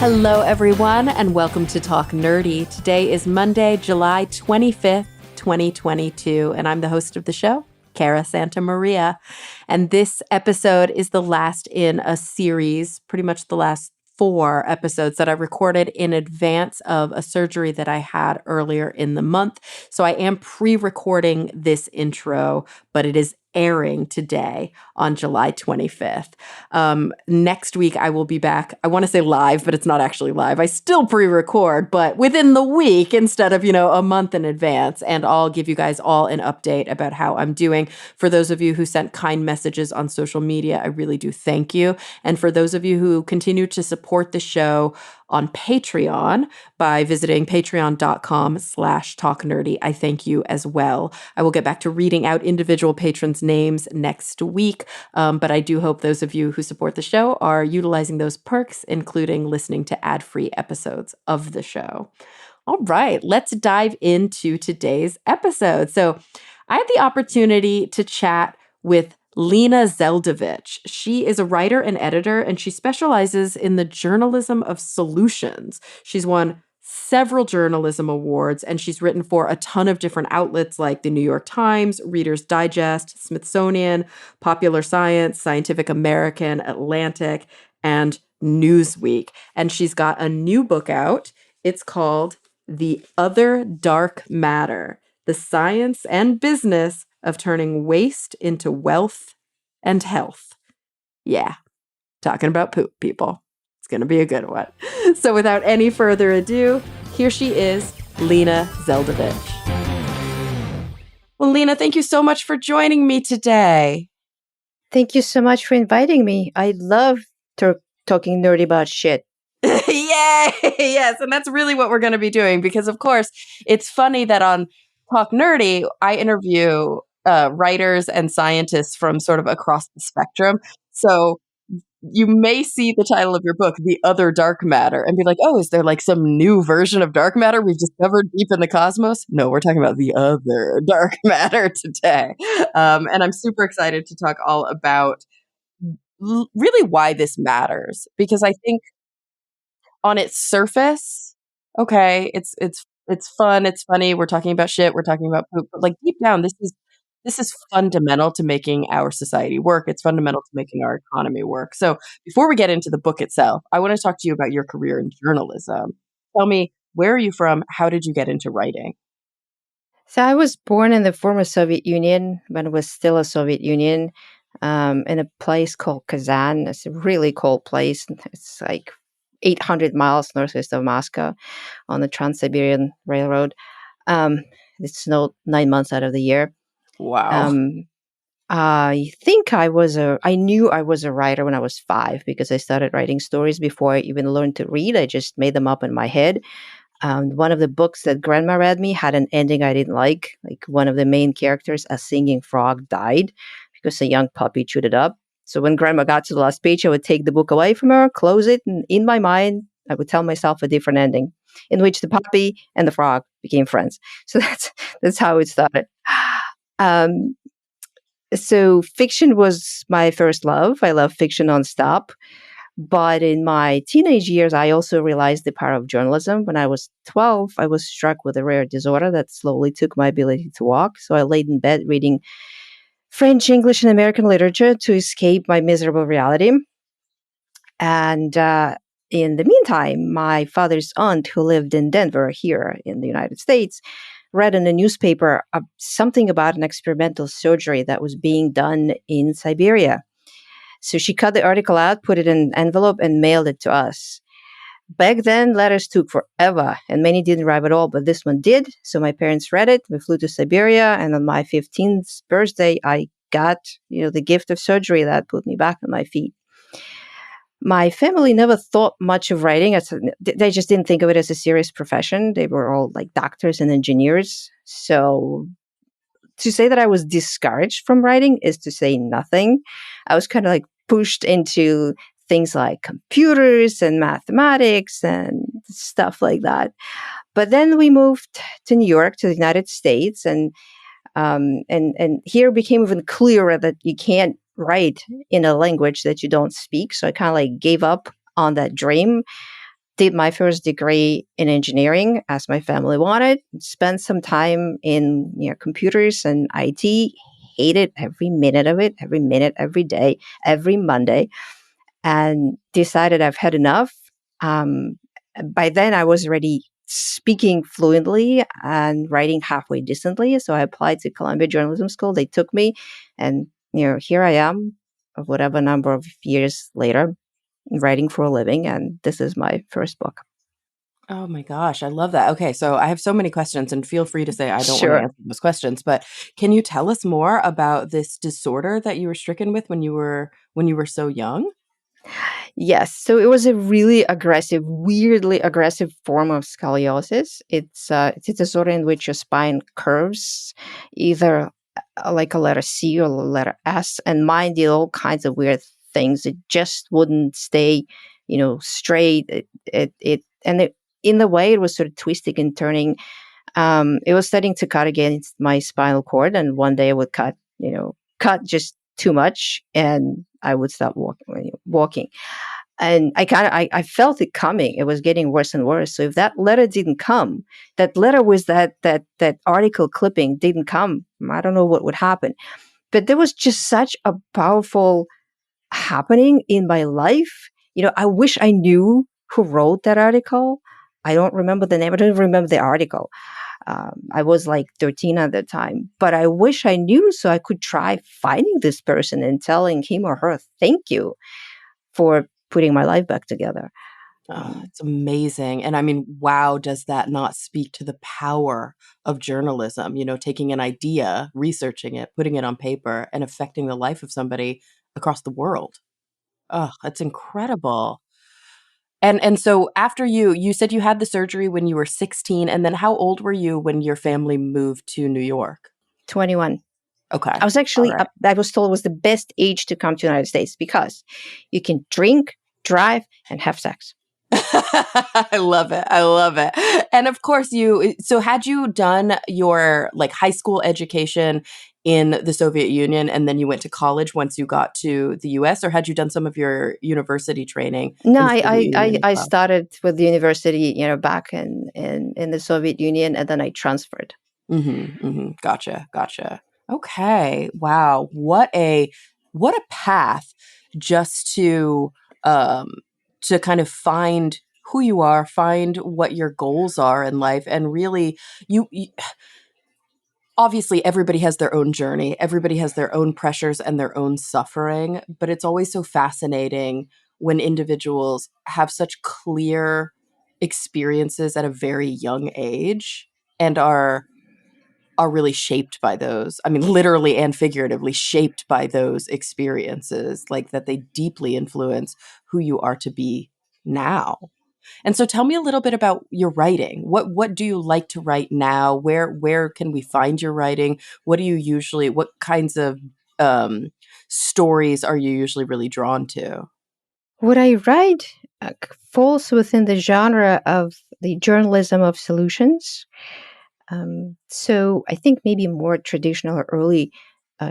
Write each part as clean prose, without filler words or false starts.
Hello, everyone, and welcome to Talk Nerdy. Today is Monday, July 25th, 2022, and I'm the host of the show, Cara Santa Maria. And this episode is the last in a series, pretty much the last 4 episodes that I recorded in advance of a surgery that I had earlier in the month. So I am pre-recording this intro, but it is airing today on July 25th. Next week, I will be back. I want to say live, but it's not actually live. I still pre-record, but within the week instead of, a month in advance. And I'll give you guys all an update about how I'm doing. For those of you who sent kind messages on social media, I really do thank you. And for those of you who continue to support the show on Patreon by visiting patreon.com/talknerdy, I thank you as well. I will get back to reading out individual patrons' names next week, but I do hope those of you who support the show are utilizing those perks, including listening to ad-free episodes of the show. All right, let's dive into today's episode. So I had the opportunity to chat with Lina Zeldovich. She is a writer and editor, and she specializes in the journalism of solutions. She's won several journalism awards, and she's written for a ton of different outlets like the New York Times, Reader's Digest, Smithsonian, Popular Science, Scientific American, Atlantic, and Newsweek. And she's got a new book out. It's called The Other Dark Matter: The Science and Business of Turning Waste into Wealth and Health. Yeah, talking about poop, people. It's going to be a good one. So without any further ado, here she is, Lina Zeldovich. Well, Lina, thank you so much for joining me today. Thank you so much for inviting me. I love talking nerdy about shit. Yay! Yes, and that's really what we're going to be doing because, of course, it's funny that on Talk Nerdy, I interview writers and scientists from sort of across the spectrum. So you may see the title of your book, The Other Dark Matter, and be like, oh, is there like some new version of dark matter we've discovered deep in the cosmos? No, we're talking about the other dark matter today. And I'm super excited to talk all about really why this matters, because I think on its surface, okay, it's fun, it's funny, we're talking about shit, we're talking about poop, but like deep down, this is fundamental to making our society work. It's fundamental to making our economy work. So before we get into the book itself, I want to talk to you about your career in journalism. Tell me, where are you from? How did you get into writing? So I was born in the former Soviet Union, when it was still a Soviet Union, in a place called Kazan. It's a really cold place. It's like 800 miles northwest of Moscow on the Trans-Siberian Railroad. It snowed 9 months out of the year. Wow. I knew I was a writer when I was 5 because I started writing stories before I even learned to read. I just made them up in my head. One of the books that grandma read me had an ending I didn't like. Like one of the main characters, a singing frog, died because a young puppy chewed it up. So when grandma got to the last page, I would take the book away from her, close it, and in my mind, I would tell myself a different ending in which the puppy and the frog became friends. So that's how it started. So fiction was my first love. I love fiction nonstop. But in my teenage years, I also realized the power of journalism. When I was 12, I was struck with a rare disorder that slowly took my ability to walk. So I laid in bed reading French, English, and American literature to escape my miserable reality. And in the meantime, my father's aunt, who lived in Denver here in the United States, read in the newspaper something about an experimental surgery that was being done in Siberia. So she cut the article out, put it in an envelope, and mailed it to us. Back then, letters took forever, and many didn't arrive at all, but this one did. So my parents read it. We flew to Siberia, and on my 15th birthday, I got the gift of surgery that put me back on my feet. My family never thought much of writing. They just didn't think of it as a serious profession. They were all like doctors and engineers. So to say that I was discouraged from writing is to say nothing. I was kind of like pushed into things like computers and mathematics and stuff like that. But then we moved to New York, to the United States, and here it became even clearer that you can't write in a language that you don't speak. So I kind of like gave up on that dream. did my first degree in engineering as my family wanted, spent some time in computers and IT, hated every minute of it, every minute, every day, every Monday, and decided I've had enough. Um, by then, I was already speaking fluently and writing halfway decently. So I applied to Columbia Journalism School. They took me, and here I am, whatever number of years later, writing for a living. And this is my first book. Oh my gosh, I love that. Okay, so I have so many questions, and feel free to say I don't want to Sure. answer those questions, but can you tell us more about this disorder that you were stricken with when you were so young? Yes. So it was a really aggressive, weirdly aggressive form of scoliosis. It's a disorder in which your spine curves either like a letter C or a letter S, and mine did all kinds of weird things. It just wouldn't stay, straight. In the way it was sort of twisting and turning. It was starting to cut against my spinal cord, and one day it would cut just too much, and I would stop walking. And I felt it coming. It was getting worse and worse. So if that letter didn't come, that letter was that article clipping didn't come, I don't know what would happen. But there was just such a powerful happening in my life. I wish I knew who wrote that article. I don't remember the name. I don't remember the article. I was like 13 at the time, but I wish I knew so I could try finding this person and telling him or her thank you for putting my life back together. Oh, Um, it's amazing. And I mean, wow, does that not speak to the power of journalism? Taking an idea, researching it, putting it on paper, and affecting the life of somebody across the world. Oh, that's incredible. And so after you said you had the surgery when you were 16, and then how old were you when your family moved to New York? 21. Okay. I was All actually right. up, I was told it was the best age to come to the United States because you can drink, drive, and have sex. I love it. I love it. And of course so had you done your like high school education in the Soviet Union and then you went to college once you got to the US, or had you done some of your university training No, in the Soviet Union as I well? started with the university, back in the Soviet Union, and then I transferred. Mhm, mhm. Gotcha, gotcha. Okay. Wow. What a path just um to kind of find who you are, find what your goals are in life, and really you obviously everybody has their own journey. Everybody has their own pressures and their own suffering, but it's always so fascinating when individuals have such clear experiences at a very young age and are really shaped by those. I mean, literally and figuratively shaped by those experiences, like that they deeply influence who you are to be now. And so tell me a little bit about your writing. What do you like to write now? Where can we find your writing? What kinds of um stories are you usually really drawn to? What I write falls within the genre of the journalism of solutions. So I think maybe more traditional or early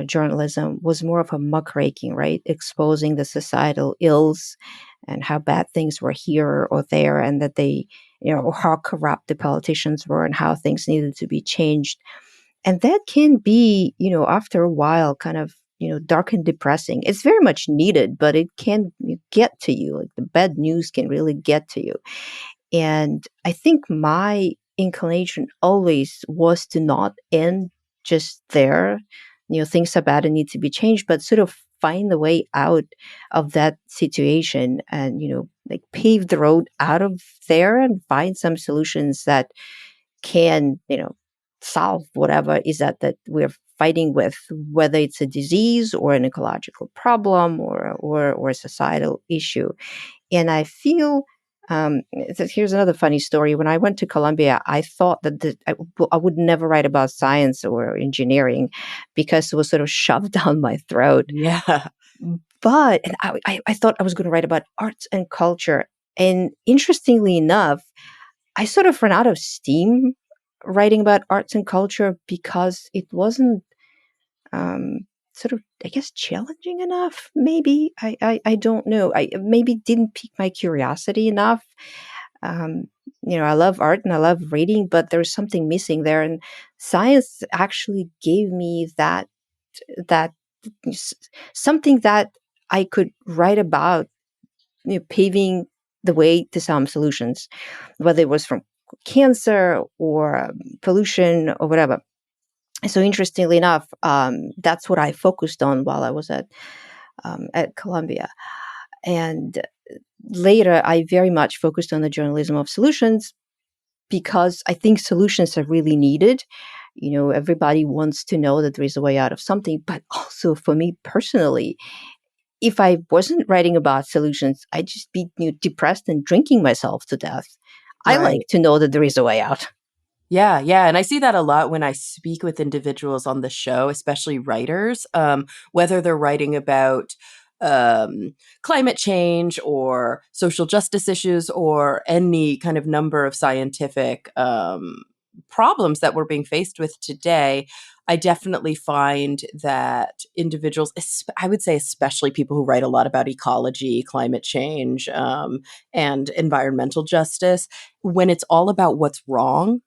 journalism was more of a muckraking, right? Exposing the societal ills and how bad things were here or there, and that how corrupt the politicians were and how things needed to be changed. And that can be, after a while, kind of, dark and depressing. It's very much needed, but it can get to you. Like the bad news can really get to you. And I think my inclination always was to not end just there. Things are bad and need to be changed, but sort of find the way out of that situation and, like pave the road out of there and find some solutions that can, solve whatever is that we're fighting with, whether it's a disease or an ecological problem or a societal issue. And I feel here's another funny story. When I went to Columbia, I thought that I would never write about science or engineering because it was sort of shoved down my throat. Yeah. But and I thought I was going to write about arts and culture. And interestingly enough, I sort of ran out of steam writing about arts and culture because it wasn't sort of, I guess, challenging enough. Maybe I don't know. I maybe didn't pique my curiosity enough. Um, I love art and I love reading, but there's something missing there. And science actually gave me that s- something that I could write about, paving the way to some solutions, whether it was from cancer or pollution or whatever. So interestingly enough, that's what I focused on while I was at Columbia. And later, I very much focused on the journalism of solutions because I think solutions are really needed. Everybody wants to know that there is a way out of something, but also for me personally, if I wasn't writing about solutions, I'd just be depressed and drinking myself to death. I like Right. to know that there is a way out. Yeah, yeah. And I see that a lot when I speak with individuals on the show, especially writers, whether they're writing about climate change or social justice issues or any kind of number of scientific problems that we're being faced with today. I definitely find that individuals, I would say, especially people who write a lot about ecology, climate change, and environmental justice, when it's all about what's wrong,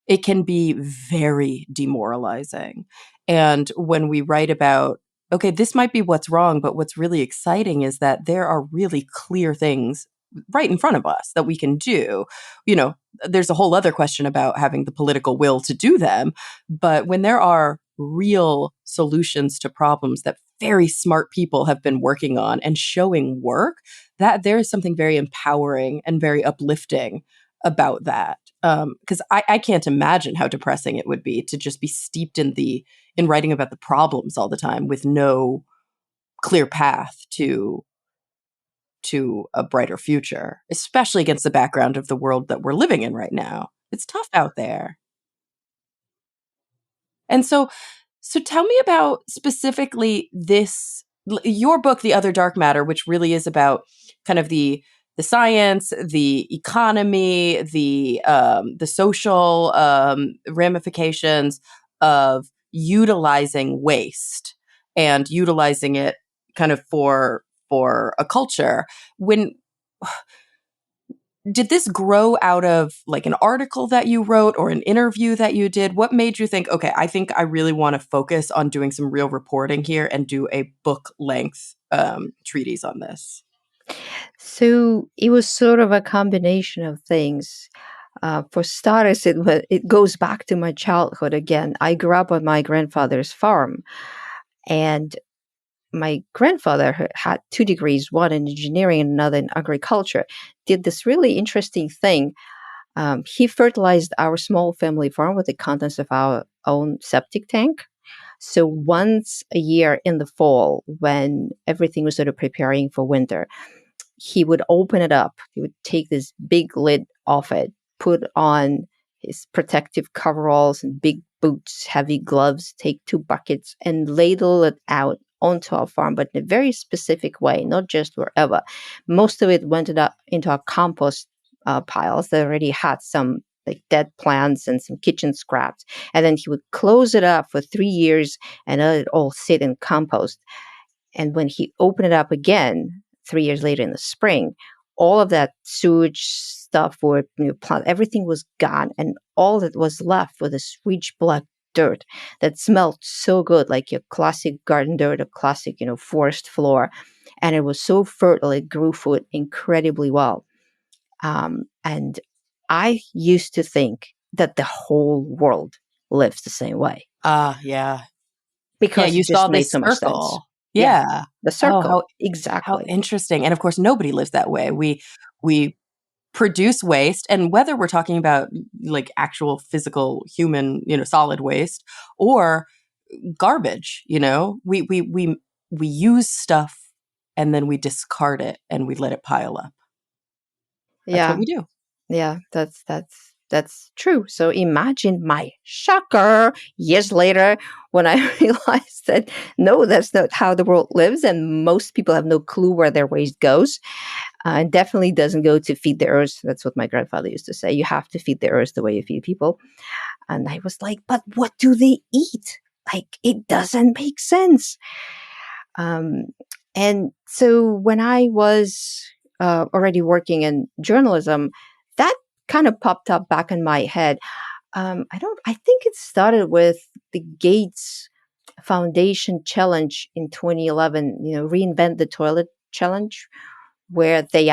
it can be very demoralizing. And when we write about, okay, this might be what's wrong, but what's really exciting is that there are really clear things right in front of us that we can do. You know, there's a whole other question about having the political will to do them. But when there are real solutions to problems that very smart people have been working on and showing work, that there is something very empowering and very uplifting about that. Because I can't imagine how depressing it would be to just be steeped in writing about the problems all the time with no clear path to a brighter future, especially against the background of the world that we're living in right now. It's tough out there. And so tell me about specifically your book, The Other Dark Matter, which really is about kind of the science, the economy, the social ramifications of utilizing waste and utilizing it kind of for a culture. When did this grow out of like an article that you wrote or an interview that you did? What made you think, okay, I think I really want to focus on doing some real reporting here and do a book length treatise on this? So it was sort of a combination of things. For starters, it goes back to my childhood again. I grew up on my grandfather's farm, and my grandfather had 2 degrees, one in engineering and another in agriculture. Did this really interesting thing. He fertilized our small family farm with the contents of our own septic tank. So once a year in the fall, when everything was sort of preparing for winter, he would open it up. He would take this big lid off it, put on his protective coveralls and big boots, heavy gloves, take 2 buckets and ladle it out onto our farm, but in a very specific way, not just wherever. Most of it went up into our compost piles that already had some like dead plants and some kitchen scraps. And then he would close it up for 3 years and let it all sit in compost. And when he opened it up again 3 years later in the spring, all of that sewage stuff or plant, everything was gone, and all that was left was this rich black dirt that smelled so good, like your classic garden dirt, a classic forest floor, and it was so fertile. It grew food incredibly well, and I used to think that the whole world lives the same way Ah, yeah. Yeah, because you it just saw made this so much sense. circle. Yeah, Yeah. the Oh, circle how exactly. interesting. And of course nobody lives that way. We produce waste, and whether we're talking about like actual physical human, solid waste or garbage, we use stuff and then we discard it and we let it pile up. That's what Yeah, we do. yeah, that's true. So imagine my shocker years later when I realized that no, that's not how the world lives, and most people have no clue where their waste goes. It definitely doesn't go to feed the earth. That's what my grandfather used to say. You have to feed the earth the way you feed people. And I was like, but what do they eat? Like, it doesn't make sense. Um, and so when I was already working in journalism, that kind of popped up back in my head. I think it started with the Gates Foundation challenge in 2011, reinvent the toilet challenge, where they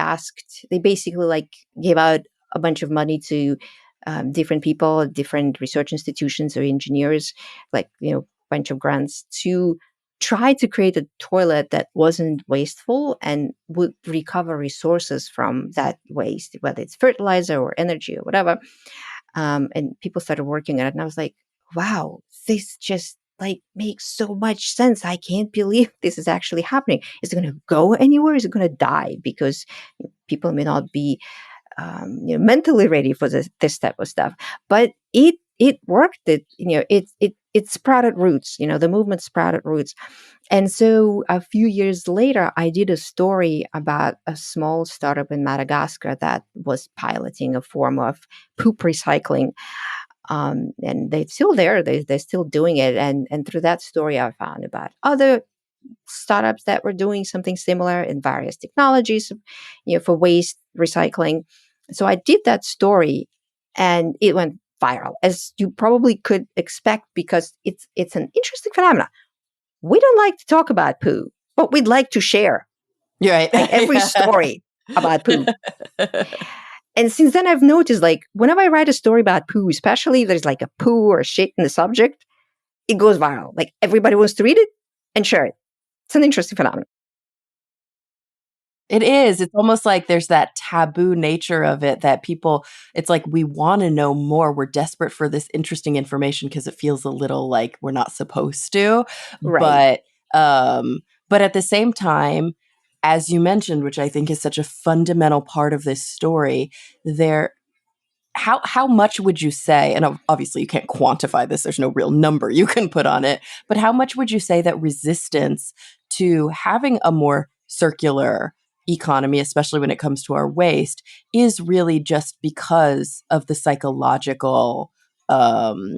basically like gave out a bunch of money to different people, different research institutions or engineers, like, bunch of grants to try to create a toilet that wasn't wasteful and would recover resources from that waste, whether it's fertilizer or energy or whatever. And people started working on it, and I was like, wow, this just like makes so much sense. I can't believe this is actually happening. Is it going to go anywhere? Is it going to die? Because people may not be mentally ready for this type of stuff. But it worked. It sprouted roots. The movement sprouted roots. And so a few years later, I did a story about a small startup in Madagascar that was piloting a form of poop recycling. And they're still there. They're still doing it. And through that story, I found about other startups that were doing something similar in various technologies, for waste recycling. So I did that story, and it went viral, as you probably could expect, because it's an interesting phenomenon. We don't like to talk about poo, but we'd like to share You're right. like every story about poo. And since then, I've noticed, like, whenever I write a story about poo, especially if there's like a poo or shit in the subject, it goes viral. Like, everybody wants to read it and share it. It's an interesting phenomenon. It is. It's almost like there's that taboo nature of it that people, it's like we want to know more. We're desperate for this interesting information because it feels a little like we're not supposed to. Right. But at the same time, as you mentioned, which I think is such a fundamental part of this story, there how much would you say, and obviously you can't quantify this, there's no real number you can put on it, but how much would you say that resistance to having a more circular economy, especially when it comes to our waste, is really just because of the psychological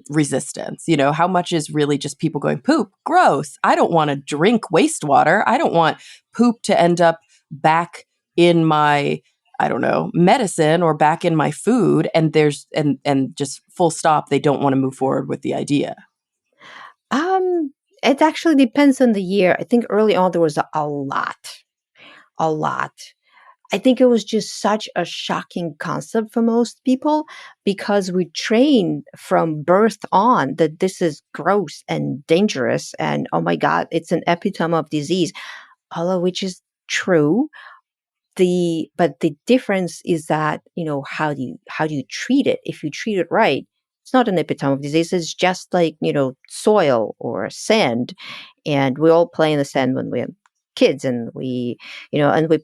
resistance? How much is really just people going, poop, gross, I don't want to drink wastewater, I don't want poop to end up back in my, I don't know, medicine or back in my food, and there's and just full stop, they don't want to move forward with the idea. Um, it actually depends on the year. I think early on there was a lot, a lot. I think it was just such a shocking concept for most people, because we train from birth on that this is gross and dangerous and, oh my God, it's an epitome of disease, all of which is true. But the difference is that, how do you treat it? If you treat it right, it's not an epitome of disease. It's just like, soil or sand, and we all play in the sand when we're kids, and we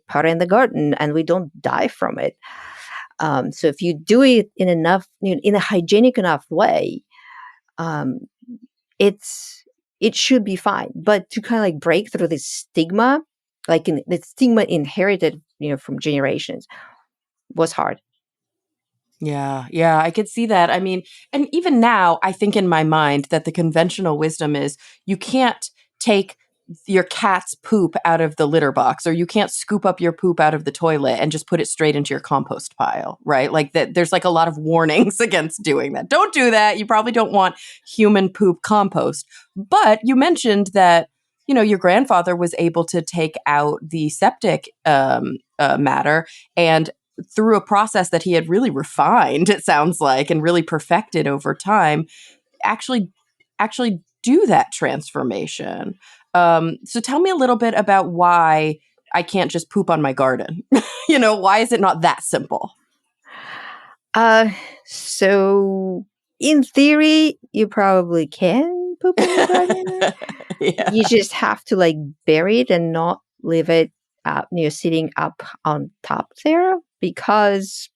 pot in the garden, and we don't die from it. So if you do it in a hygienic enough way, um, it should be fine. But to kind of like break through this stigma, like the stigma inherited, from generations, was hard. Yeah, I could see that. I mean, and even now, I think in my mind that the conventional wisdom is you can't take your cat's poop out of the litter box, or you can't scoop up your poop out of the toilet and just put it straight into your compost pile, right? Like that, there's like a lot of warnings against doing that. Don't do that. You probably don't want human poop compost. But you mentioned that, your grandfather was able to take out the septic matter, and through a process that he had really refined, it sounds like, and really perfected over time, actually do that transformation. So tell me a little bit about why I can't just poop on my garden. Why is it not that simple? Uh, so in theory, you probably can poop in your garden. Yeah. You just have to like bury it and not leave it sitting up on top there, because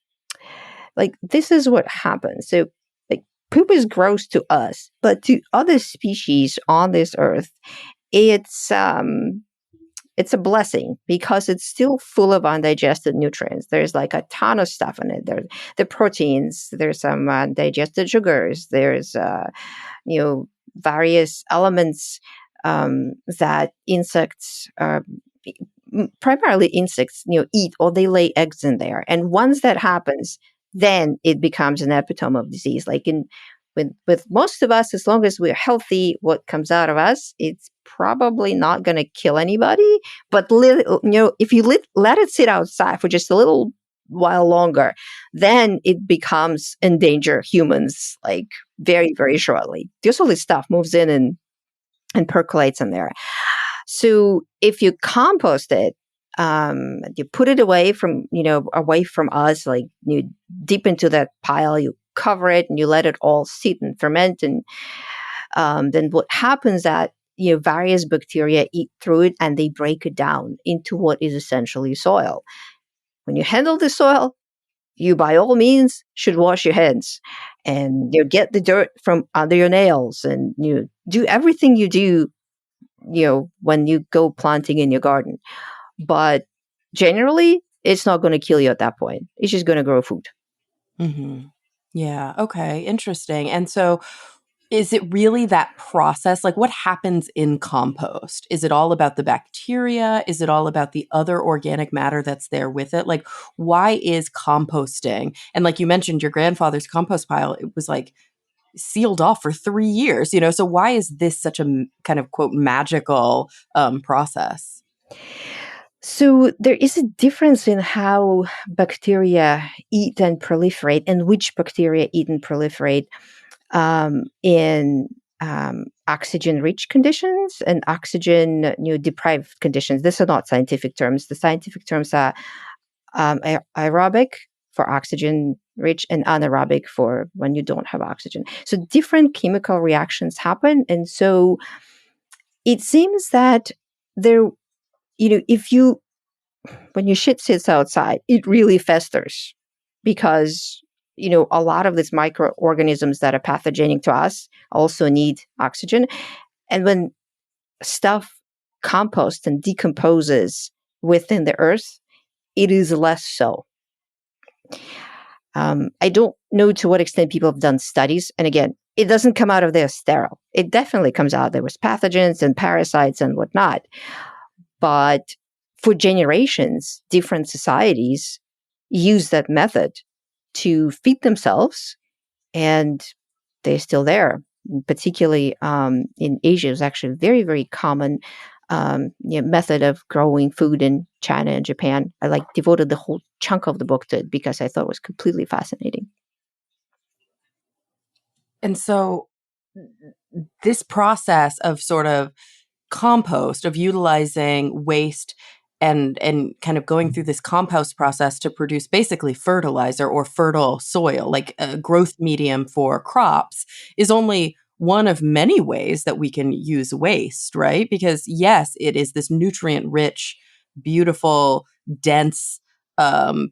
like this is what happens. So like poop is gross to us, but to other species on this earth, it's a blessing, because it's still full of undigested nutrients. There's like a ton of stuff in it. There's the proteins, there's some digested sugars, there's various elements that insects, primarily insects, eat, or they lay eggs in there. And once that happens, then it becomes an epitome of disease. Like with most of us, as long as we're healthy, what comes out of us, it's probably not going to kill anybody. But if you let it sit outside for just a little while longer, then it becomes endanger humans like very, very shortly. Just all this stuff moves in and percolates in there. So if you compost it, you put it away from us, like you deep into that pile, you cover it and you let it all sit and ferment, and then what happens that various bacteria eat through it and they break it down into what is essentially soil. When you handle the soil, you by all means should wash your hands and you get the dirt from under your nails, and you do everything you do when you go planting in your garden. But generally, it's not going to kill you at that point. It's just going to grow food. Mm-hmm. Yeah. Okay. Interesting. And so, is it really that process? Like, what happens in compost? Is it all about the bacteria? Is it all about the other organic matter that's there with it? Like, why is composting? And like you mentioned, your grandfather's compost pile, it was like sealed off for 3 years, so why is this such a kind of quote magical process? So there is a difference in how bacteria eat and proliferate, and which bacteria eat and proliferate in oxygen-rich conditions and oxygen deprived conditions. These are not scientific terms. The scientific terms are aerobic for oxygen rich and anaerobic for when you don't have oxygen. So different chemical reactions happen. And so it seems that there, if you, when your shit sits outside, it really festers because, a lot of these microorganisms that are pathogenic to us also need oxygen. And when stuff composts and decomposes within the earth, it is less so. I don't know to what extent people have done studies. And again, it doesn't come out of there sterile. It definitely comes out there with pathogens and parasites and whatnot. But for generations, different societies use that method to feed themselves, and they're still there. Particularly in Asia, it's actually a very, very common method of growing food in China and Japan. I devoted the whole chunk of the book to it because I thought it was completely fascinating. And so this process of sort of compost, of utilizing waste and kind of going through this compost process to produce basically fertilizer or fertile soil, like a growth medium for crops, is only one of many ways that we can use waste, right? Because yes, it is this nutrient rich, beautiful, dense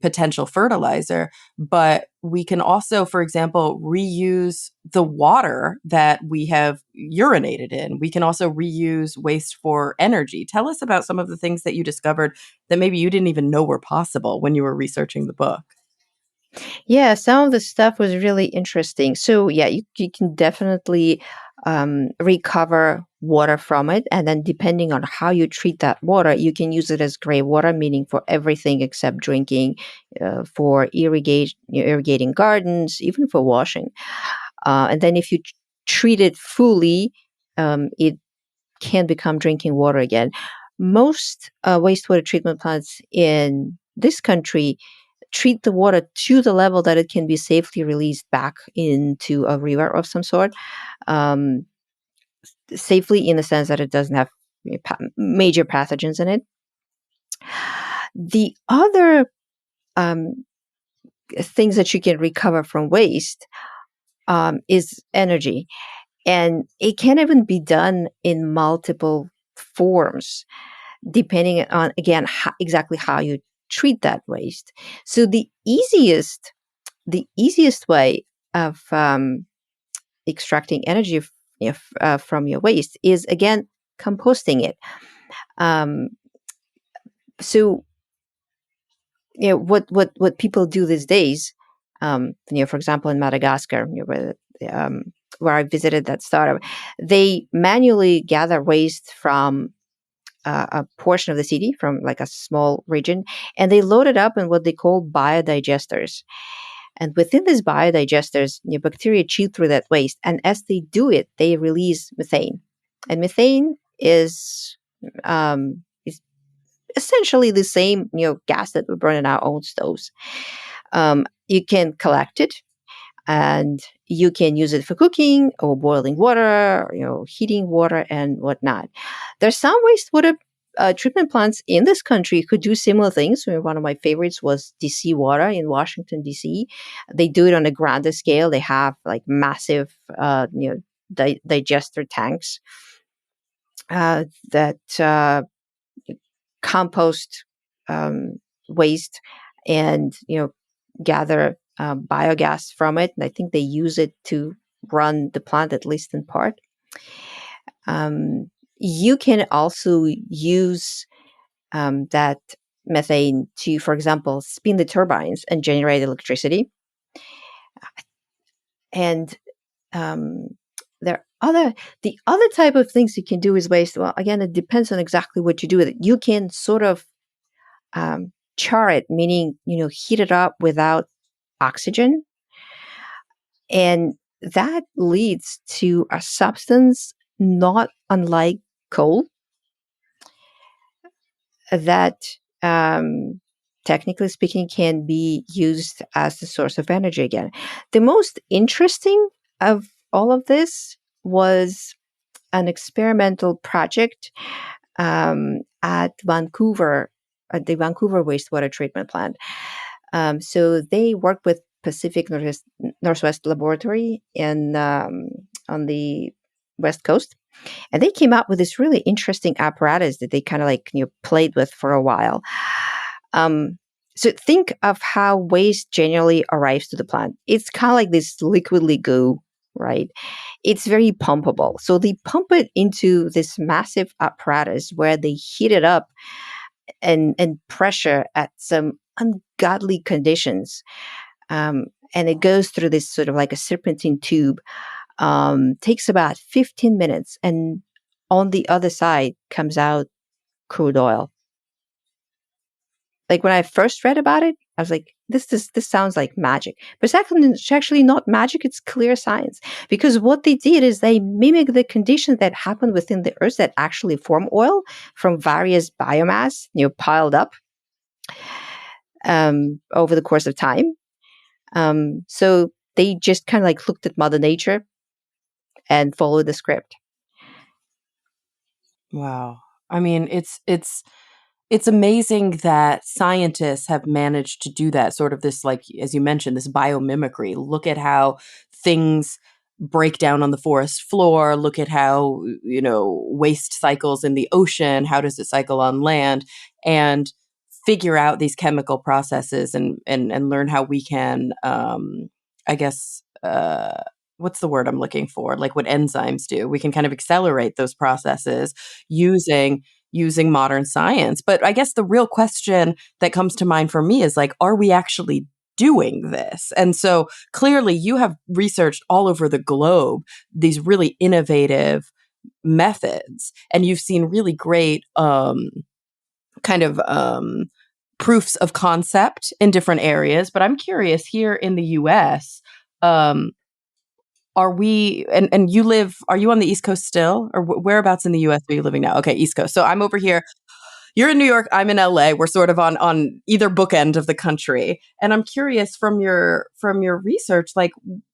potential fertilizer, but we can also, for example, reuse the water that we have urinated in. We can also reuse waste for energy. Tell us about some of the things that you discovered that maybe you didn't even know were possible when you were researching the book. Yeah, some of the stuff was really interesting. So yeah, you can definitely recover water from it, and then depending on how you treat that water, you can use it as gray water, meaning for everything except drinking, for irrigating gardens, even for washing. And then if you treat it fully, it can become drinking water again. Most wastewater treatment plants in this country treat the water to the level that it can be safely released back into a river of some sort. Um, Safely in the sense that it doesn't have major pathogens in it. The other things that you can recover from waste is energy. And it can even be done in multiple forms, depending on, again, exactly how you treat that waste. So the easiest way of extracting energy from your waste is, again, composting it. Um, so what people do these days, for example, in Madagascar, where I visited that startup, they manually gather waste from a portion of the city, from like a small region, and they load it up in what they call biodigesters. And within these biodigesters, bacteria chew through that waste. And as they do it, they release methane. And methane is essentially the same gas that we burn in our own stoves. You can collect it, and you can use it for cooking or boiling water, heating water and whatnot. There's some wastewater treatment plants in this country who do similar things. One of my favorites was DC Water in Washington, DC. They do it on a grander scale. They have like massive, digester tanks that compost waste and gather biogas from it. And I think they use it to run the plant, at least in part. You can also use that methane to, for example, spin the turbines and generate electricity. And the other type of things you can do is waste. Well, again, it depends on exactly what you do with it. You can sort of char it, meaning heat it up without oxygen, and that leads to a substance not unlike coal that, technically speaking, can be used as a source of energy again. The most interesting of all of this was an experimental project at the Vancouver wastewater treatment plant. So they worked with Pacific Northwest Laboratory on the West Coast. And they came up with this really interesting apparatus that they kind of played with for a while. So think of how waste generally arrives to the plant. It's kind of like this liquidly goo, right? It's very pumpable. So they pump it into this massive apparatus where they heat it up and pressure at some ungodly conditions. And it goes through this sort of like a serpentine tube. Takes about 15 minutes, and on the other side comes out crude oil. Like when I first read about it, I was like, this sounds like magic. But it's actually not magic, it's clear science. Because what they did is they mimicked the conditions that happen within the earth that actually form oil from various biomass, piled up over the course of time. So they just kind of looked at Mother Nature and followed the script. Wow. I mean, it's amazing that scientists have managed to do that, sort of this, like, as you mentioned, this biomimicry. Look at how things break down on the forest floor. Look at how, waste cycles in the ocean. How does it cycle on land? And figure out these chemical processes and learn how we can, I guess, what's the word I'm looking for? Like what enzymes do. We can kind of accelerate those processes using modern science. But I guess the real question that comes to mind for me is like, are we actually doing this? And so clearly you have researched all over the globe these really innovative methods, and you've seen really great kind of proofs of concept in different areas. But I'm curious, here in the US, are we, and you live, are you on the East Coast still? Or whereabouts in the US are you living now? Okay, East Coast. So I'm over here. You're in New York, I'm in LA. We're sort of on either bookend of the country. And I'm curious, from your research, like,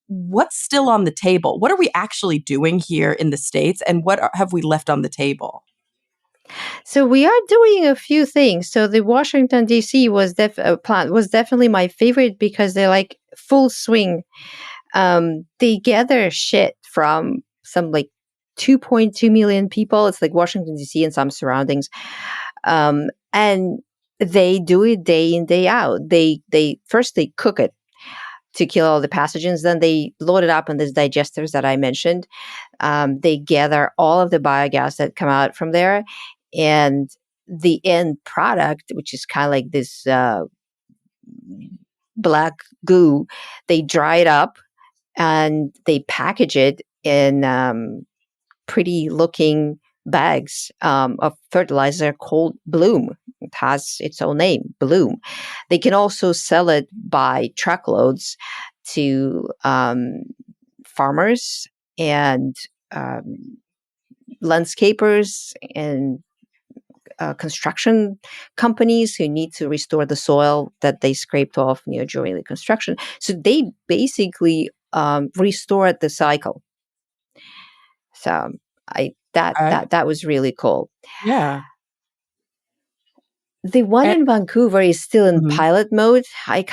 what's still on the table? What are we actually doing here in the States, and what have we left on the table? So we are doing a few things. So the Washington D.C. plant was definitely my favorite because they're like full swing. They gather shit from some 2.2 million people. It's like Washington D.C. and some surroundings, and they do it day in, day out. They first they cook it to kill all the pathogens. Then they load it up in these digesters that I mentioned. They gather all of the biogas that come out from there, and the end product, which is kind of like this black goo, they dry it up and they package it in pretty looking bags of fertilizer called Bloom. It has its own name, Bloom. They can also sell it by truckloads to farmers and um, landscapers and construction companies who need to restore the soil that they scraped off during the construction. So they basically restored the cycle. So I Okay. that was really cool. Yeah. The one And, in Vancouver is still in mhm. pilot mode. I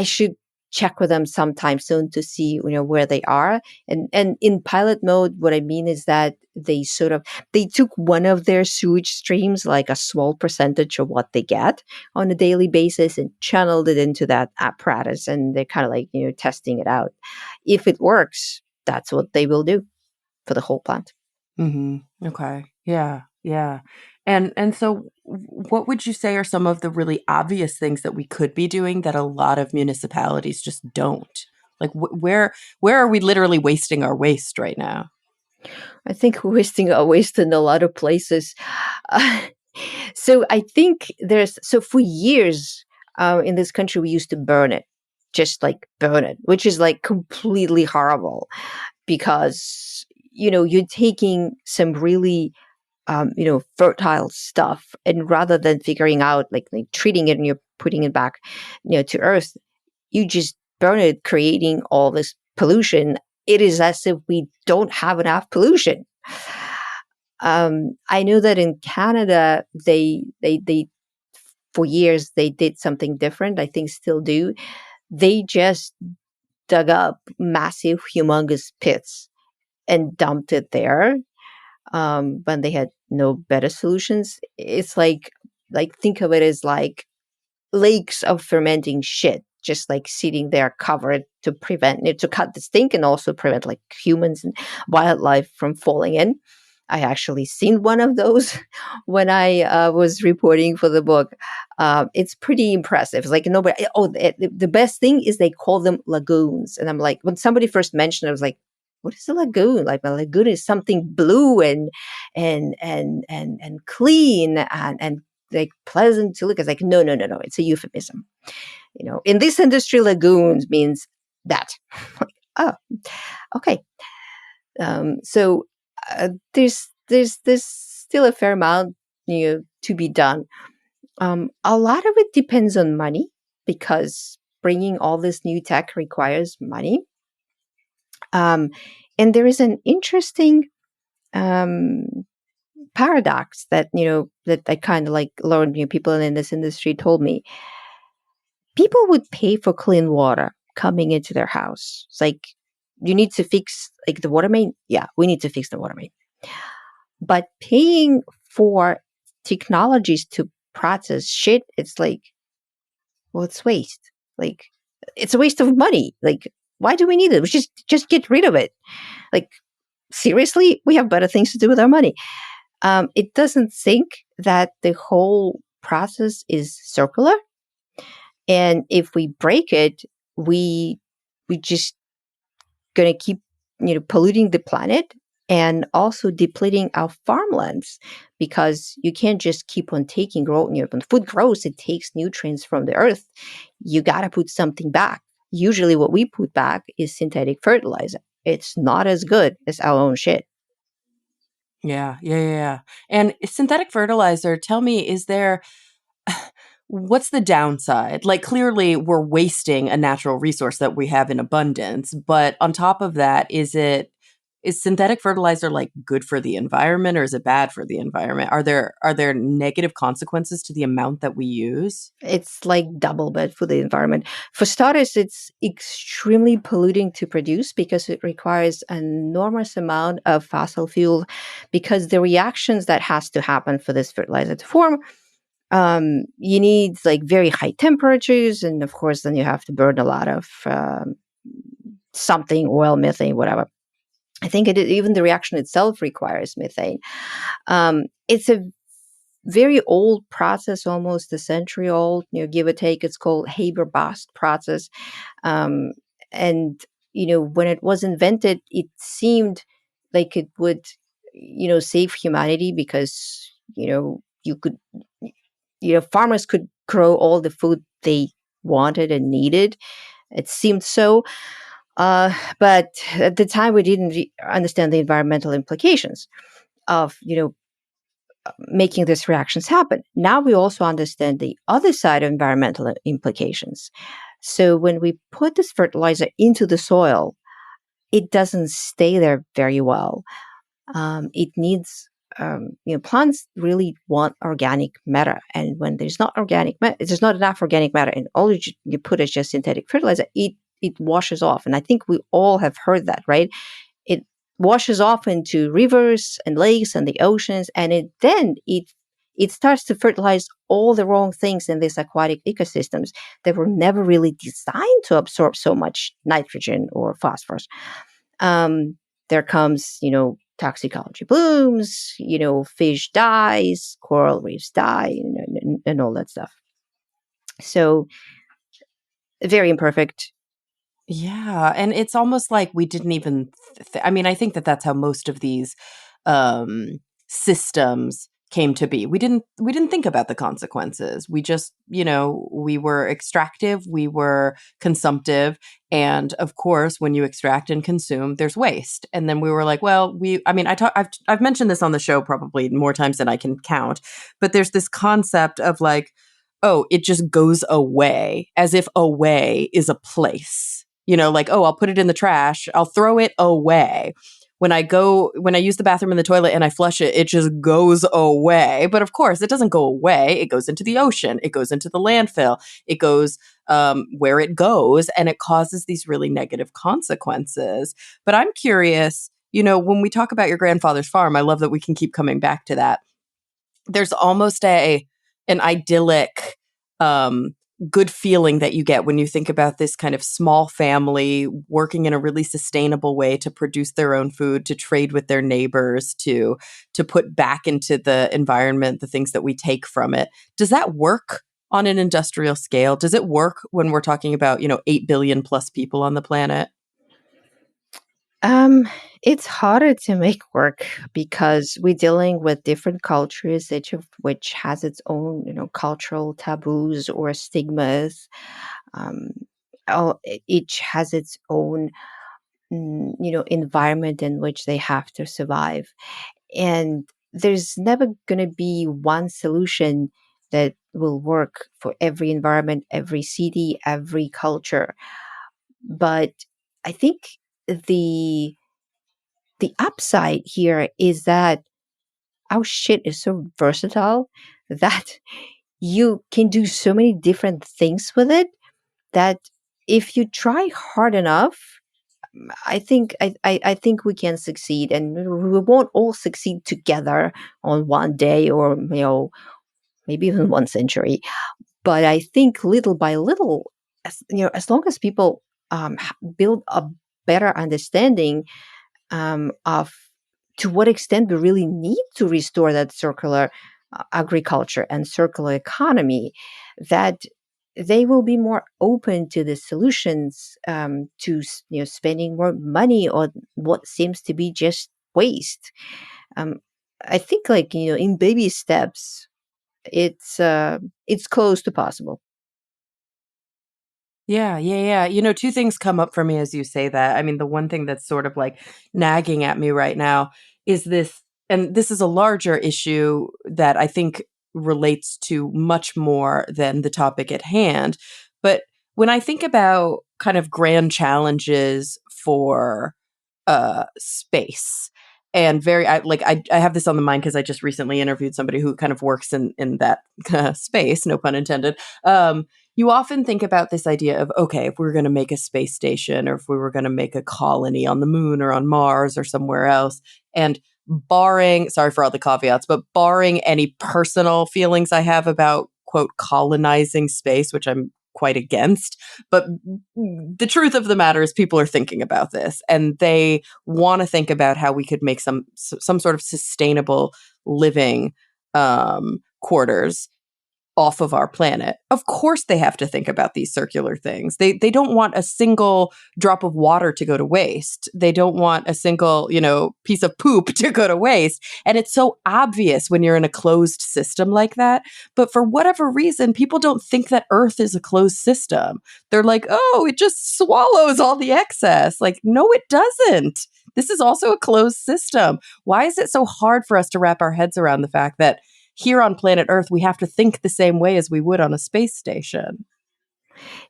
should check with them sometime soon to see where they are. And in pilot mode, what I mean is that they took one of their sewage streams, like a small percentage of what they get on a daily basis, and channeled it into that apparatus, and they're kind of like testing it out. If it works, that's what they will do for the whole plant. Okay. Yeah. Yeah. And so what would you say are some of the really obvious things that we could be doing that a lot of municipalities just don't? Like where are we literally wasting our waste right now? I think we're wasting our waste in a lot of places. Uh, so I think for years in this country, we used to burn it, just like burn it, which is like completely horrible because, you're taking some really, fertile stuff, and rather than figuring out like treating it and you're putting it back, to earth, you just burn it, creating all this pollution. It is as if we don't have enough pollution. I know that in Canada, they for years they did something different. I think still do. They just dug up massive, humongous pits and dumped it there. When they had no better solutions, it's like think of it as like lakes of fermenting shit, just like sitting there covered to prevent it, to cut the stink and also prevent like humans and wildlife from falling in. I actually seen one of those when I was reporting for the book. It's pretty impressive. It's like nobody. Oh, the best thing is they call them lagoons, and I'm like, when somebody first mentioned, it, I was like, "What is a lagoon?" Like a lagoon is something blue and clean and like pleasant to look. It's like, no, no, no, no. It's a euphemism. In this industry, lagoons means that. Like, oh, okay. So there's still a fair amount to be done. A lot of it depends on money because bringing all this new tech requires money. Um, and there is an interesting um, paradox that that I kind of like learned. People in this industry told me people would pay for clean water coming into their house. It's like you need to fix like the water main. Yeah, we need to fix the water main. But paying for technologies to process shit, it's like, well, it's waste. Like, it's a waste of money. Like, why do we need it? We just get rid of it. Like, seriously, we have better things to do with our money. It doesn't think that the whole process is circular, and if we break it, we just going to keep polluting the planet and also depleting our farmlands because you can't just keep on taking growth. When food grows, it takes nutrients from the earth. You got to put something back. Usually what we put back is synthetic fertilizer. It's not as good as our own shit. Yeah, yeah, yeah, yeah. And synthetic fertilizer, tell me, is there what's the downside? Like clearly we're wasting a natural resource that we have in abundance, but on top of that, is synthetic fertilizer like good for the environment or is it bad for the environment? Are there negative consequences to the amount that we use? It's like double bad for the environment. For starters, it's extremely polluting to produce because it requires an enormous amount of fossil fuel because the reactions that has to happen for this fertilizer to form, you need like very high temperatures, and of course then you have to burn a lot of something, oil, methane, whatever. I think even the reaction itself requires methane. It's a very old process, almost a century old, give or take. It's called Haber-Bosch process. Um, and, when it was invented, it seemed like it would, save humanity because, you could farmers could grow all the food they wanted and needed. It seemed so. But at the time, we didn't understand the environmental implications of, making these reactions happen. Now we also understand the other side of environmental implications. So when we put this fertilizer into the soil, it doesn't stay there very well. It needs, plants really want organic matter, and when there's not there's not enough organic matter, and all you put is just synthetic fertilizer, it washes off. And I think we all have heard that, right? It washes off into rivers and lakes and the oceans, and it starts to fertilize all the wrong things in these aquatic ecosystems that were never really designed to absorb so much nitrogen or phosphorus. Um, there comes, toxicology blooms, fish dies, coral reefs die, and all that stuff. So very imperfect. Yeah, and it's almost like we didn't even I mean, I think that that's how most of these um systems came to be. We didn't think about the consequences. We just, we were extractive, we were consumptive, and of course, when you extract and consume, there's waste. And then we were like, well, I mean, I've mentioned this on the show probably more times than I can count, but there's this concept of like, oh, it just goes away, as if away is a place. Like, oh, I'll put it in the trash, I'll throw it away. When I use the bathroom and the toilet and I flush it, it just goes away. But of course, it doesn't go away. It goes into the ocean, it goes into the landfill, it goes where it goes, and it causes these really negative consequences. But I'm curious, when we talk about your grandfather's farm, I love that we can keep coming back to that. There's almost an idyllic good feeling that you get when you think about this kind of small family working in a really sustainable way to produce their own food, to trade with their neighbors, to put back into the environment the things that we take from it. Does that work on an industrial scale? Does it work when we're talking about 8 billion plus people on the planet? Um, it's harder to make work because we're dealing with different cultures, each of which has its own, cultural taboos or stigmas. Um, each has its own, environment in which they have to survive. And there's never going to be one solution that will work for every environment, every city, every culture. But I think the the upside here is that our shit is so versatile that you can do so many different things with it, that if you try hard enough, I think we can succeed, and we won't all succeed together on one day, or maybe even one century. But I think little by little, as long as people build a better understanding of to what extent we really need to restore that circular agriculture and circular economy, that they will be more open to the solutions, to spending more money on what seems to be just waste. Um, I think, like, in baby steps, it's close to possible. Yeah, yeah, yeah. Two things come up for me as you say that. I mean, the one thing that's sort of like nagging at me right now is this, and this is a larger issue that I think relates to much more than the topic at hand. But when I think about kind of grand challenges for space, and I have this on the mind because I just recently interviewed somebody who kind of works in that space, no pun intended. You often think about this idea of, okay, if we were going to make a space station, or if we were going to make a colony on the moon or on Mars or somewhere else, and barring, sorry for all the caveats, but barring any personal feelings I have about, quote, colonizing space, which I'm quite against. But the truth of the matter is people are thinking about this, and they want to think about how we could make some sort of sustainable living quarters. off of our planet. Of course they have to think about these circular things. They don't want a single drop of water to go to waste. They don't want a single, piece of poop to go to waste. And it's so obvious when you're in a closed system like that. But for whatever reason, people don't think that Earth is a closed system. They're like, "Oh, it just swallows all the excess." Like, no, it doesn't. This is also a closed system. Why is it so hard for us to wrap our heads around the fact that here on planet Earth, we have to think the same way as we would on a space station?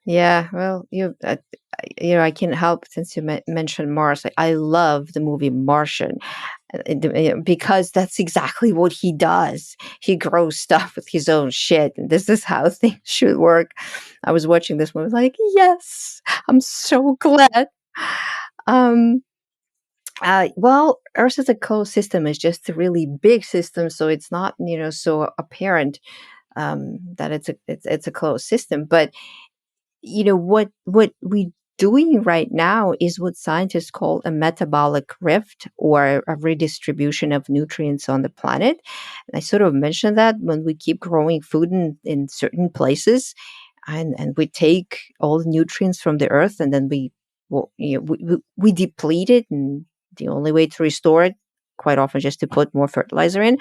Yeah, well, I can't help since you mentioned Mars. I love the movie Martian, because that's exactly what he does. He grows stuff with his own shit, and this is how things should work. I was watching this movie, like, yes, I'm so glad. Um, well, Earth as a closed system is just a really big system, so it's not, so apparent that it's a closed system. But what we doing right now is what scientists call a metabolic rift, or a redistribution of nutrients on the planet. And I sort of mentioned that when we keep growing food in certain places, and we take all the nutrients from the earth, and then we deplete it, and the only way to restore it, quite often, just to put more fertilizer in.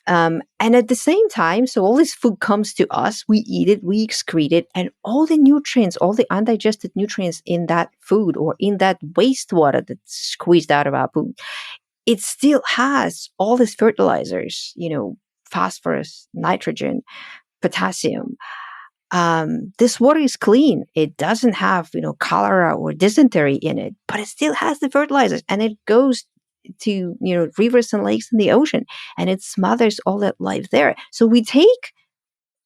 And at the same time, so all this food comes to us, we eat it, we excrete it, and all the nutrients, all the undigested nutrients in that food, or in that wastewater that's squeezed out of our food, it still has all these fertilizers, phosphorus, nitrogen, potassium. This water is clean. It doesn't have, cholera or dysentery in it, but it still has the fertilizers, and it goes to, rivers and lakes in the ocean, and it smothers all that life there. So we take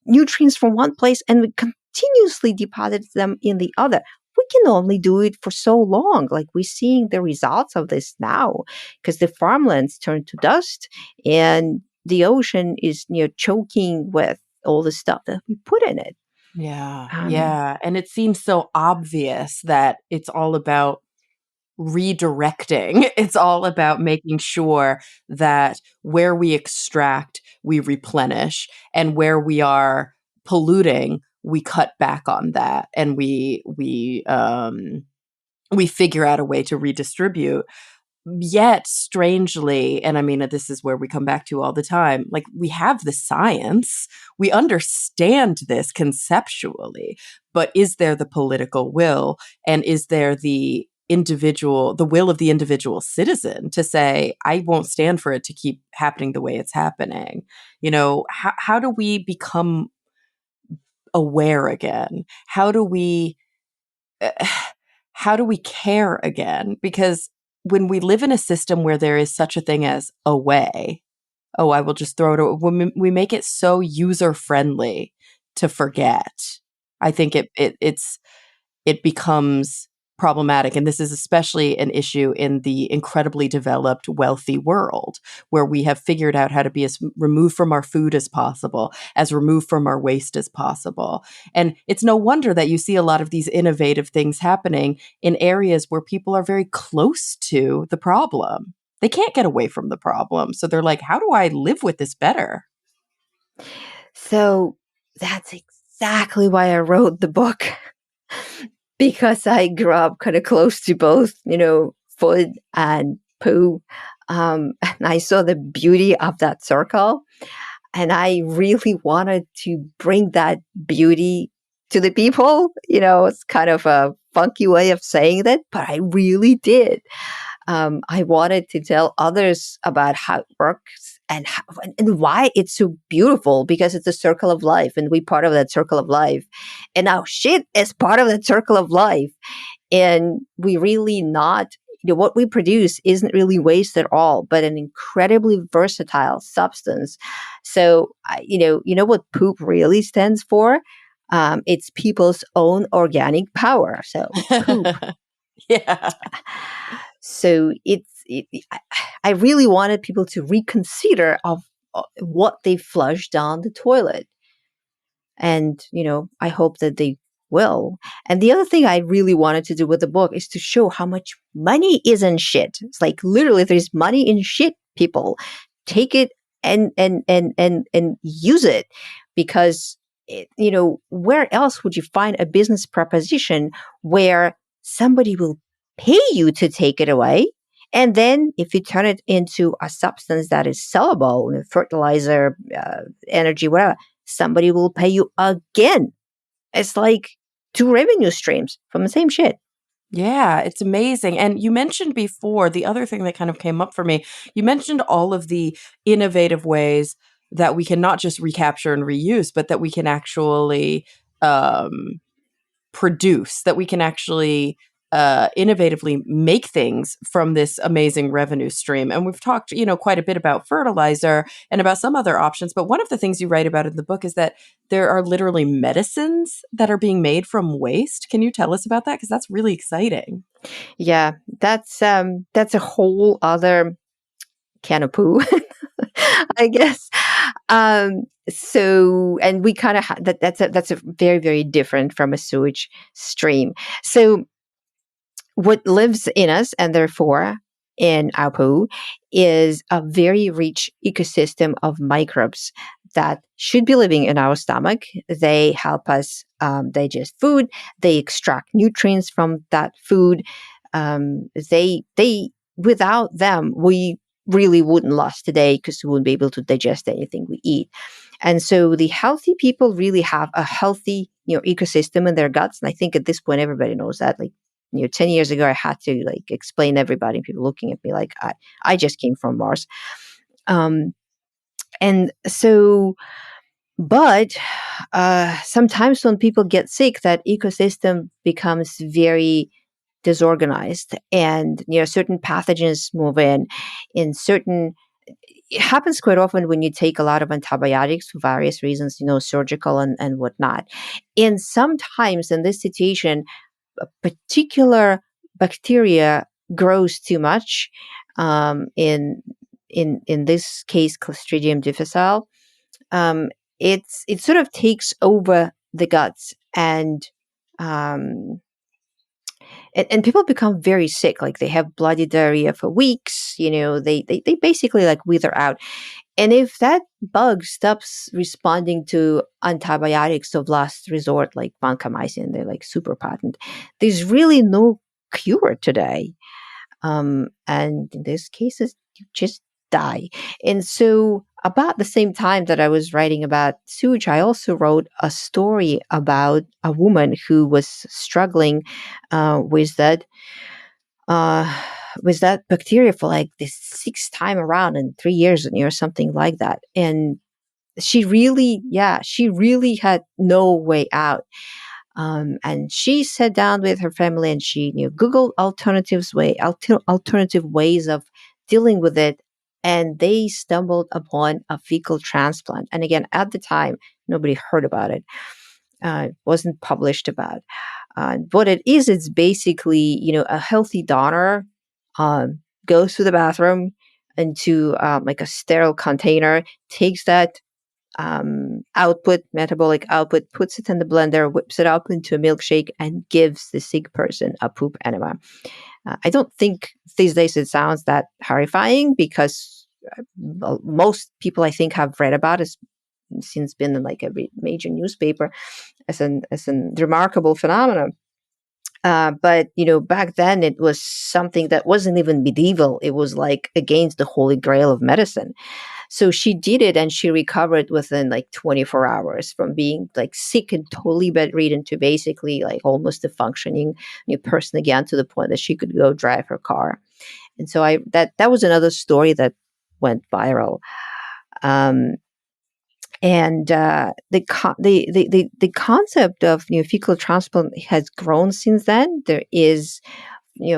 nutrients from one place and we continuously deposit them in the other. We can only do it for so long. Like, we're seeing the results of this now, because the farmlands turn to dust, and the ocean is, choking with all the stuff that we put in it. Yeah, Um, yeah. And it seems so obvious that it's all about redirecting. It's all about making sure that where we extract, we replenish, and where we are polluting, we cut back on that, and we figure out a way to redistribute. Yet, strangely, and I mean, this is where we come back to all the time, like, we have the science, we understand this conceptually, but is there the political will, and is there the will of the individual citizen to say, I won't stand for it to keep happening the way it's happening? How do we become aware again? How do we care again? Because when we live in a system where there is such a thing as a way, oh, I will just throw it away. When we make it so user friendly to forget, I think it becomes problematic. And this is especially an issue in the incredibly developed, wealthy world, where we have figured out how to be as removed from our food as possible, as removed from our waste as possible. And it's no wonder that you see a lot of these innovative things happening in areas where people are very close to the problem. They can't get away from the problem. So they're like, how do I live with this better? so that's exactly why I wrote the book. Because I grew up kind of close to both, food and poo. And I saw the beauty of that circle. And I really wanted to bring that beauty to the people. It's kind of a funky way of saying that, but I really did. I wanted to tell others about how it works, and why it's so beautiful, because it's a circle of life, and we're part of that circle of life. And our shit is part of that circle of life. And we really not, what we produce isn't really waste at all, but an incredibly versatile substance. So, what poop really stands for? It's people's own organic power. So poop. Yeah. So I really wanted people to reconsider of what they flush down the toilet, and I hope that they will. And the other thing I really wanted to do with the book is to show how much money is in shit. It's like, literally, there's money in shit. People take it and use it. because where else would you find a business proposition where somebody will pay you to take it away? And then if you turn it into a substance that is sellable, fertilizer, energy, whatever, somebody will pay you again. It's like two revenue streams from the same shit. Yeah, it's amazing. And you mentioned before, the other thing that kind of came up for me, you mentioned all of the innovative ways that we can not just recapture and reuse, but that we can actually um, produce, that we can actually innovatively make things from this amazing revenue stream. And we've talked, quite a bit about fertilizer and about some other options. But one of the things you write about in the book is that there are literally medicines that are being made from waste. Can you tell us about that? Because that's really exciting. Yeah, that's a whole other can of poo, I guess. So, and we kind of that's a very, very different from a sewage stream. So what lives in us and therefore in our poo is a very rich ecosystem of microbes that should be living in our stomach. They help us digest food. They extract nutrients from that food. They without them, we really wouldn't last today because we wouldn't be able to digest anything we eat. And so the healthy people really have a healthy, ecosystem in their guts. And I think at this point, everybody knows that. Like, 10 years ago, I had to like explain everybody, people looking at me like I just came from Mars. And so, but sometimes when people get sick, that ecosystem becomes very disorganized, and certain pathogens move in certain. It happens quite often when you take a lot of antibiotics for various reasons, surgical and whatnot. And sometimes in this situation, a particular bacteria grows too much. In this case, Clostridium difficile. It sort of takes over the guts, um, and people become very sick. Like they have bloody diarrhea for weeks. They basically like wither out. And if that bug stops responding to antibiotics of last resort, like vancomycin, they're like super potent. There's really no cure today. And in these cases, you just die. And so, about the same time that I was writing about sewage, I also wrote a story about a woman who was struggling with that. With that bacteria for like the sixth time around in 3 years or something like that. And she really had no way out. And she sat down with her family and she Googled alternative ways of dealing with it. And they stumbled upon a fecal transplant. And again, at the time, nobody heard about it. It wasn't published about. What it is, it's basically, a healthy donor goes to the bathroom into like a sterile container, takes that metabolic output, puts it in the blender, whips it up into a milkshake, and gives the sick person a poop enema. I don't think these days it sounds that horrifying because most people I think have read about it since been in like every major newspaper as an remarkable phenomenon. But back then it was something that wasn't even medieval. It was like against the holy grail of medicine. So she did it and she recovered within like 24 hours from being like sick and totally bedridden to basically like almost a functioning person again, to the point that she could go drive her car. And so that was another story that went viral. And the concept of fecal transplant has grown since then. There is,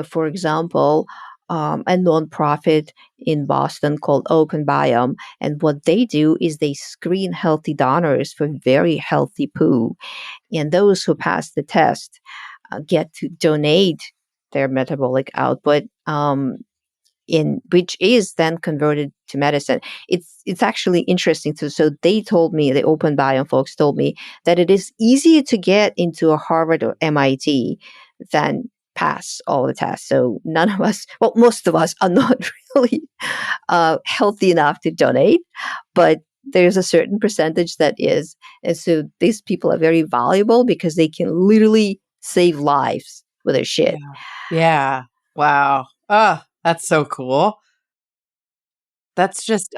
for example, a nonprofit in Boston called Open Biome, and what they do is they screen healthy donors for very healthy poo, and those who pass the test get to donate their metabolic output. In which is then converted to medicine. It's actually interesting. So they told me, the Open Biome folks told me that it is easier to get into a Harvard or MIT than pass all the tests. So none of us, well, most of us are not really healthy enough to donate, but there's a certain percentage that is. And so these people are very valuable because they can literally save lives with their shit. Yeah. Yeah. Wow. Ah, that's so cool. That's just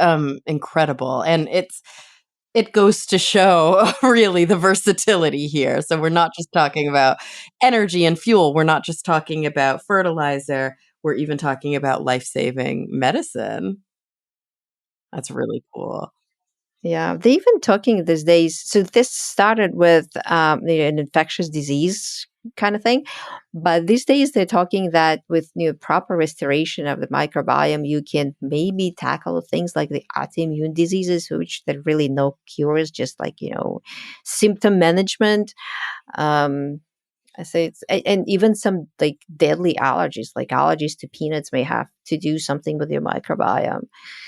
incredible. And it goes to show really the versatility here. So we're not just talking about energy and fuel. We're not just talking about fertilizer. We're even talking about life-saving medicine. That's really cool. Yeah, they even talking these days. So this started with an infectious disease kind of thing, but these days they're talking that with proper restoration of the microbiome, you can maybe tackle things like the autoimmune diseases, which there really no cures, just like symptom management. Um, I say and even some like deadly allergies, like allergies to peanuts, may have to do something with your microbiome.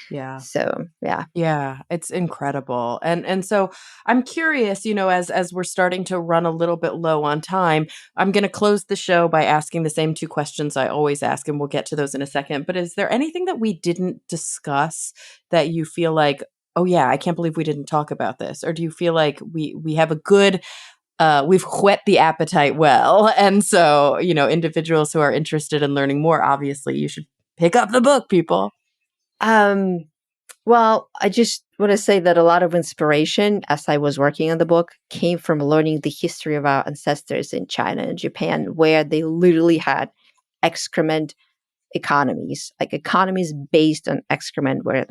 Yeah. So yeah. Yeah, it's incredible. And so I'm curious, as we're starting to run a little bit low on time, I'm going to close the show by asking the same two questions I always ask, and we'll get to those in a second. But is there anything that we didn't discuss that you feel like, oh yeah, I can't believe we didn't talk about this? Or do you feel like we have a good we've whet the appetite well? And so, individuals who are interested in learning more, obviously you should pick up the book, people. Um Well, I just want to say that a lot of inspiration as I was working on the book came from learning the history of our ancestors in China and Japan, where they literally had excrement economies, like economies based on excrement, where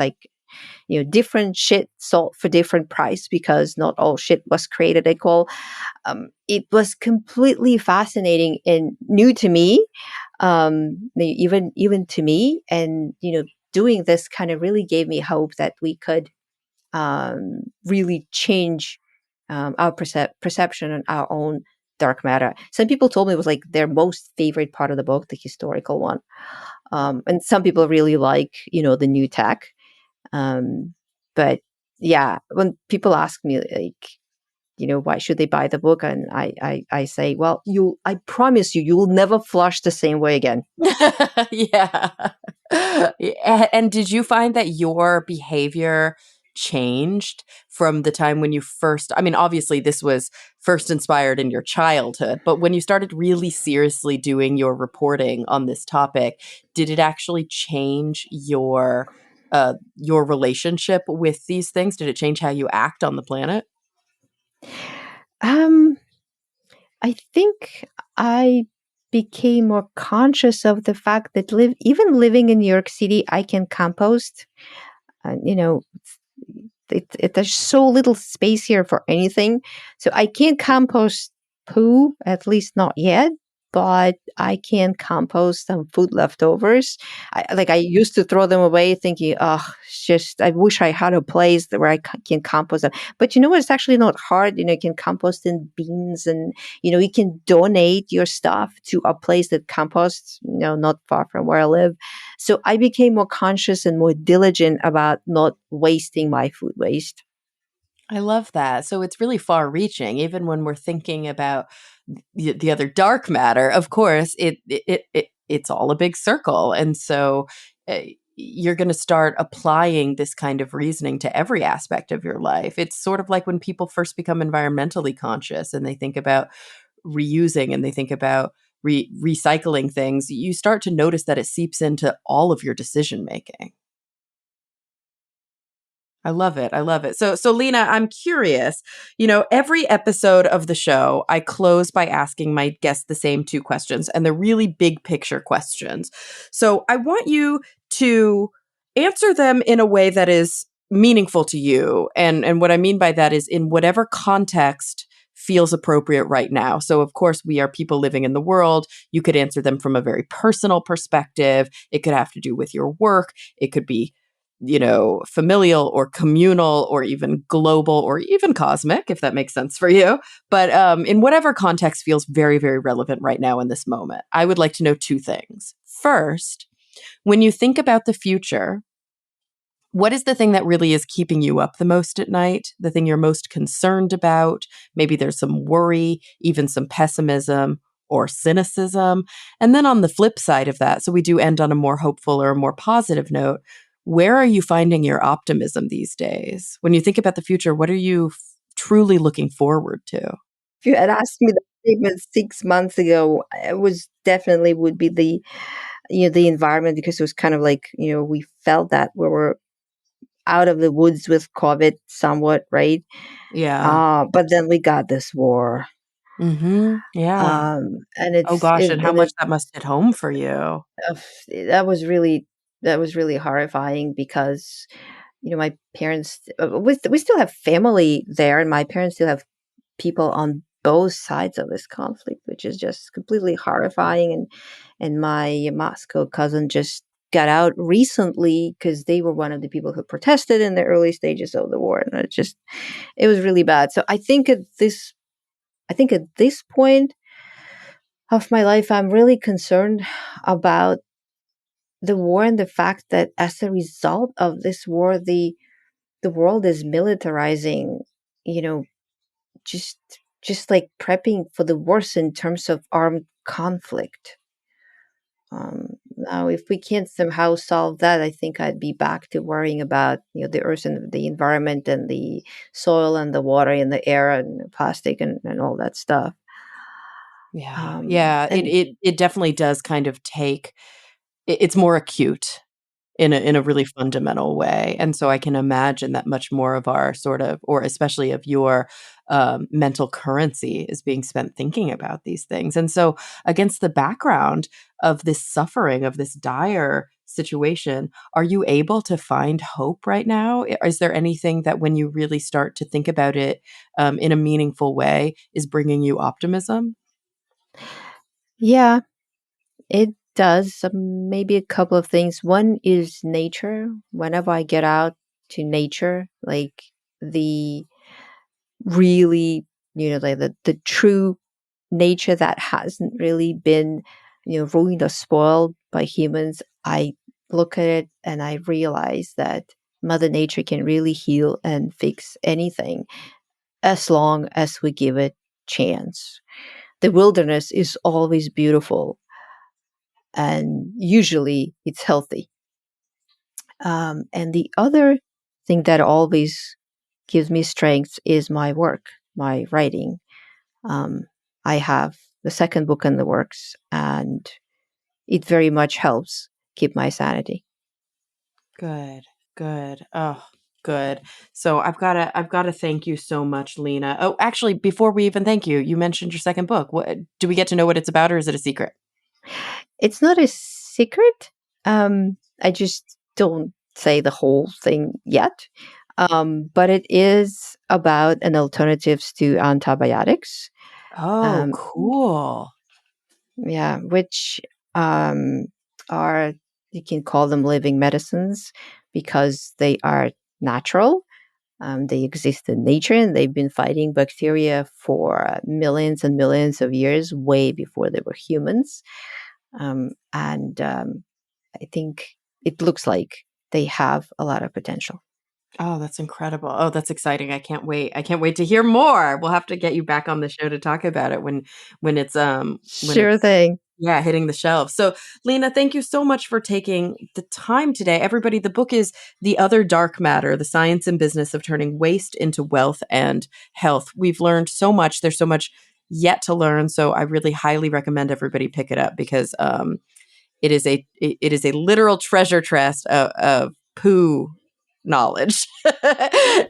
different shit sold for different price because not all shit was created equal. It was completely fascinating and new to me, even to me, and doing this kind of really gave me hope that we could really change our perception on our own dark matter. Some people told me it was like their most favorite part of the book, the historical one, and some people really like the new tech. Um, but yeah, when people ask me like, why should they buy the book, and I say, well, I promise you, you will never flush the same way again. Yeah. And did you find that your behavior changed from the time when you first, I mean, obviously this was first inspired in your childhood, but when you started really seriously doing your reporting on this topic, did it actually change your relationship with these things? Did it change how you act on the planet? Um, I think I became more conscious of the fact that even living in New York City, I can compost. There's so little space here for anything, so I can't compost poo, at least not yet. But I can compost some food leftovers. I used to throw them away, thinking, "Oh, it's just I wish I had a place where I can compost them." But you know what? It's actually not hard. You can compost in beans, and you can donate your stuff to a place that composts. Not far from where I live. So I became more conscious and more diligent about not wasting my food waste. I love that. So it's really far reaching, even when we're thinking about the other dark matter. Of course, it's all a big circle. And so you're going to start applying this kind of reasoning to every aspect of your life. It's sort of like when people first become environmentally conscious and they think about reusing and they think about recycling things, you start to notice that it seeps into all of your decision making. I love it. I love it. So Lina, I'm curious. Every episode of the show, I close by asking my guests the same two questions, and they're really big picture questions. So I want you to answer them in a way that is meaningful to you. And what I mean by that is in whatever context feels appropriate right now. So of course, we are people living in the world. You could answer them from a very personal perspective. It could have to do with your work. It could be familial or communal or even global or even cosmic, if that makes sense for you. But in whatever context feels very, very relevant right now in this moment, I would like to know two things. First, when you think about the future, what is the thing that really is keeping you up the most at night? The thing you're most concerned about? Maybe there's some worry, even some pessimism or cynicism. And then on the flip side of that, so we do end on a more hopeful or a more positive note, Where are you finding your optimism these days? When you think about the future, what are you truly looking forward to? If you had asked me that statement 6 months ago, it was definitely would be the environment, because it was kind of like, we felt that we were out of the woods with COVID somewhat, right? Yeah. But then we got this war, Yeah. and Oh it's gosh, it, and how and much it that must hit home for you. uh, that was really horrifying, because my parents, we still have family there, and my parents still have people on both sides of this conflict, which is just completely horrifying. And my Moscow cousin just got out recently, because they were one of the people who protested in the early stages of the war, and it was really bad. So I think at this point of my life, I'm really concerned about the war, and the fact that as a result of this war, the world is militarizing, you know, just just like prepping for the worst in terms of armed conflict. Now, if we can't somehow solve that, I think I'd be back to worrying about the earth and the environment and the soil and the water and the air and the plastic and all that stuff. Yeah. Yeah, it And it it definitely does kind of take it's more acute in a really fundamental way, and so I can imagine that much more of our sort of or especially of your, mental currency is being spent thinking about these things, and so against the background of this suffering, of this dire situation, are you able to find hope right now? Is there anything that when you really start to think about it, in a meaningful way is bringing you optimism? yeah, it does. Maybe a couple of things. One is nature. Whenever I get out to nature, like the really, like the true nature that hasn't really been, ruined or spoiled by humans, I look at it and I realize that Mother Nature can really heal and fix anything as long as we give it chance. The wilderness is always beautiful, and usually it's healthy. And the other thing that always gives me strength is my work, my writing. Um, I have the second book in the works, and it very much helps keep my sanity. Good, good. Oh, good. So I've gotta thank you so much, Lena. Oh, actually, before we even thank you, you mentioned your second book. What do we get to know what it's about, or is it a secret? It's not a secret. I just don't say the whole thing yet. But it is about an alternatives to antibiotics. Oh, Um, cool. yeah, which um, are, you can call them living medicines, because they are natural. They exist in nature, and they've been fighting bacteria for millions and millions of years, way before there were humans. And I think it looks like they have a lot of potential. Oh, that's incredible. Oh, that's exciting. I can't wait. I can't wait to hear more. We'll have to get you back on the show to talk about it when Sure it's thing. yeah, hitting the shelves. So, Lena, thank you so much for taking the time today. Everybody, the book is The Other Dark Matter: The Science and Business of Turning Waste into Wealth and Health. We've learned so much. There's so much yet to learn, so I really highly recommend everybody pick it up because it is a literal treasure chest of poo knowledge.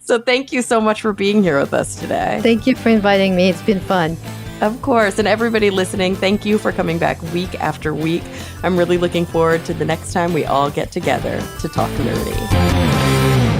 So thank you so much for being here with us today. Thank you for inviting me. It's been fun. Of course. And everybody listening, thank you for coming back week after week. I'm really looking forward to the next time we all get together to talk nerdy.